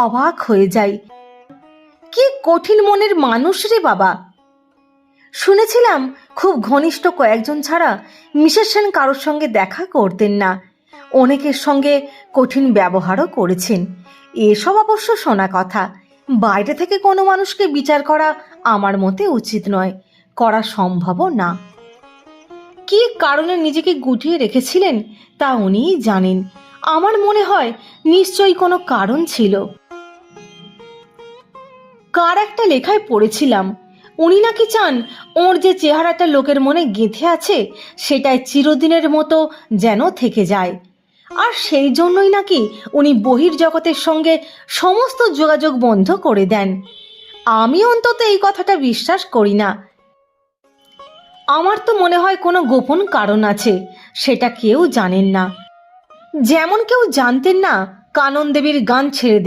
অবাক হয়ে যাই। কি কঠিন মনের মানুষ রে বাবা। শুনেছিলাম খুব ঘনিষ্ঠ কয়েকজন ছাড়া মিসেস সেন কারোর সঙ্গে দেখা করতেন না, অনেকের সঙ্গে কঠিন ব্যবহারও করেছেন। এসব অবশ্য শোনা কথা, বাইরে থেকে কোনো মানুষকে বিচার করা আমার মতে উচিত নয়, করা সম্ভবও না। কি কারণে নিজেকে গুটিয়ে রেখেছিলেন তা উনিই জানেন। আমার মনে হয় নিশ্চয়ই কোনো কারণ ছিল। কার একটা লেখায় পড়েছিলাম, উনি নাকি চান ওর যে চেহারাটা লোকের মনে গেঁথে আছে সেটাই চিরদিনের মতো যেন থেকে যায়। আর সেই জন্যই নাকি উনি বহির্জগতের সঙ্গে সমস্ত যোগাযোগ বন্ধ করে দেন। আমি অন্তত এই কথাটা বিশ্বাস করি না। আমার তো মনে হয় কোনো গোপন কারণ আছে, সেটা কেউ জানেন না। যেমন কেউ জানতেন না কানন দেবীর গান ছেড়ে দেওয়া।